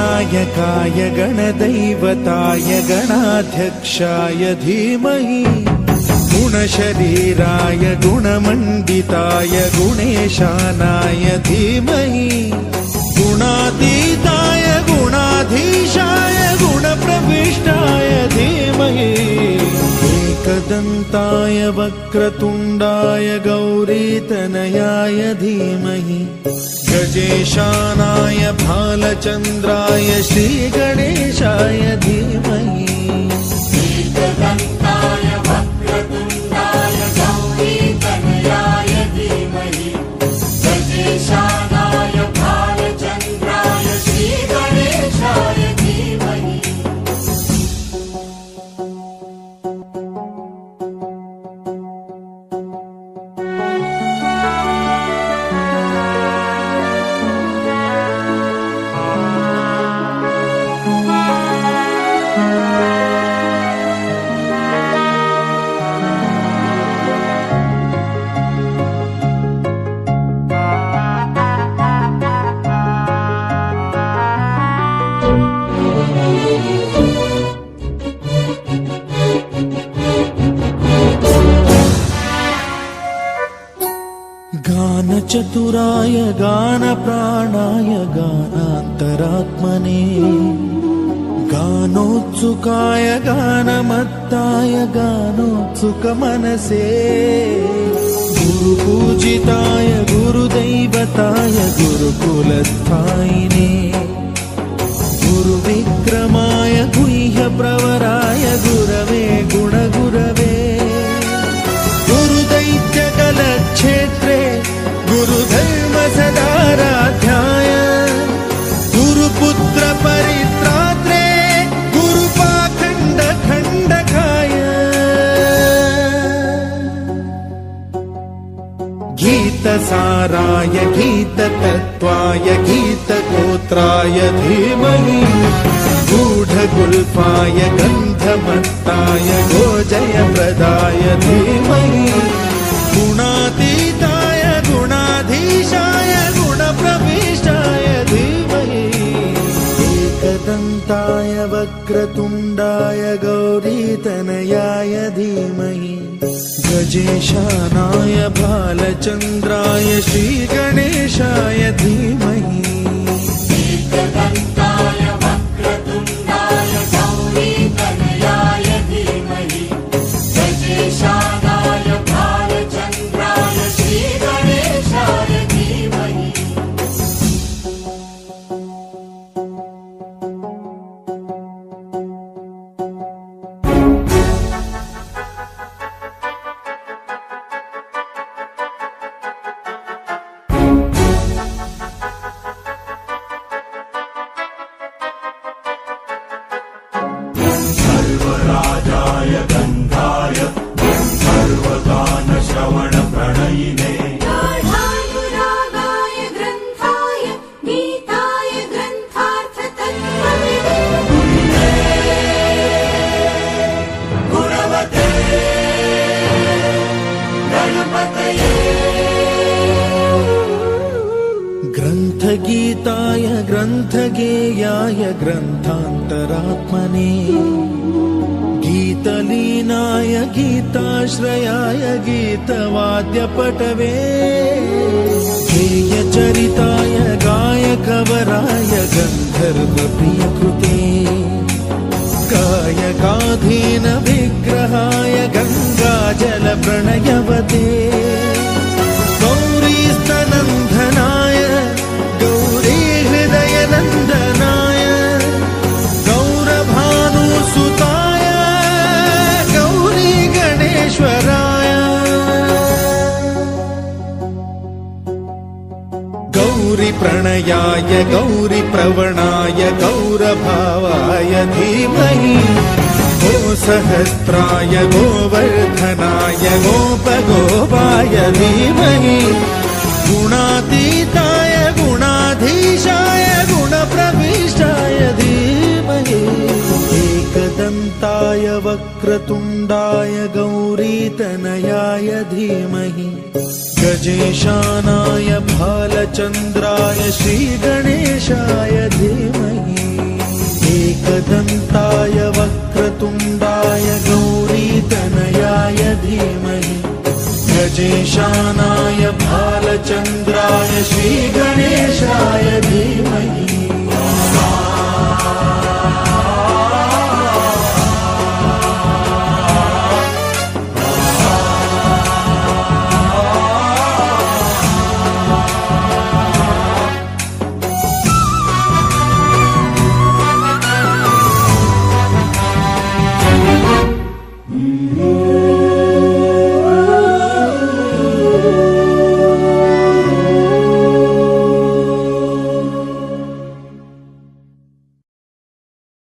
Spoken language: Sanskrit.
गणनायकाय गणदैवताय गणाध्यक्षाय धीमहि गुणशरीराय गुणमण्डिताय गुणेशानाय धीमहि गुणातीताय गुणाधीशाय गुणप्रविष्टाय धीमहि एकदन्ताय वक्रतुण्डाय गौरीतनयाय धीमहि गजेशानाय भालचन्द्राय श्रीगणेशाय धीमहि एकदन्ताय वक्रतुण्डाय गौरीतनयाय धीमहि गजेशानाय भालचन्द्राय श्रीगणेशाय धीमहि गानचतुराय गानप्राणाय गानान्तरात्मने गानोत्सुकाय गानमत्ताय गानोत्सुकमनसे गुरुपूजिताय गुरुदैवताय गुरुकुलस्थायिने गुरुविक्रमाय गुह्यप्रवराय गुरवे गुणगुरवे गुरुदैत्यकलक्षेत्रे गुरुधर्मसदाराध्याय गुरुपुत्र परित्रात्रे गुरुपाखण्डखण्डकाय गीतसाराय गीततत्त्वाय गीतगोत्राय धीमहि गूढगुल्फाय गन्धमत्ताय गोजयप्रदाय धीमहि गुणातीताय गुणाधीशाय गुणप्रविष्टाय धीमहि एकदन्ताय वक्रतुण्डाय गौरीतनयाय धीमहि गजेशानाय भालचन्द्राय श्रीगणेशाय धीमहि एकदन्ताय वक्रतुण्डाय गौरीतनयाय धीमहि गजेशानाय भालचन्द्राय श्रीगणेशाय धीमहि सर्वराजाय गन्धाय गन्धर्वगानश्रवणप्रणयिने गाढानुरागाय ग्रन्थाय गीताय ग्रन्थार्थतत्त्वविदे गुणवते गणपतये ग्रन्थगीताय ग्रन्थगेयाय ग्रन्थान्तरात्मने गीतलीनाय गीताश्रयाय गीतवाद्यपटवे गेयचरिताय गायकवराय गन्धर्वप्रियकृते गायकाधीन विग्रहाय गङ्गाजलप्रणयवते गौरीस्तनन्दनाय गौरीहृदयनन्दनाय गौरभानुसुताय गौरीगणेश्वराय गौरीप्रणयाय गौरीप्रवणाय गौरभावाय धीमहि गोसहस्राय गोवर्धनाय गोपगोपाय धीमहि गुणातीताय गुणाधीशाय गुणप्रविष्टाय धीमहि एकदन्ताय वक्रतुण्डाय गौरीतनयाय धीमहि गजेशानाय भालचन्द्राय श्रीगणेशाय धीमहि ईशानाय भालचन्द्राय श्रीगणेशाय धीमहि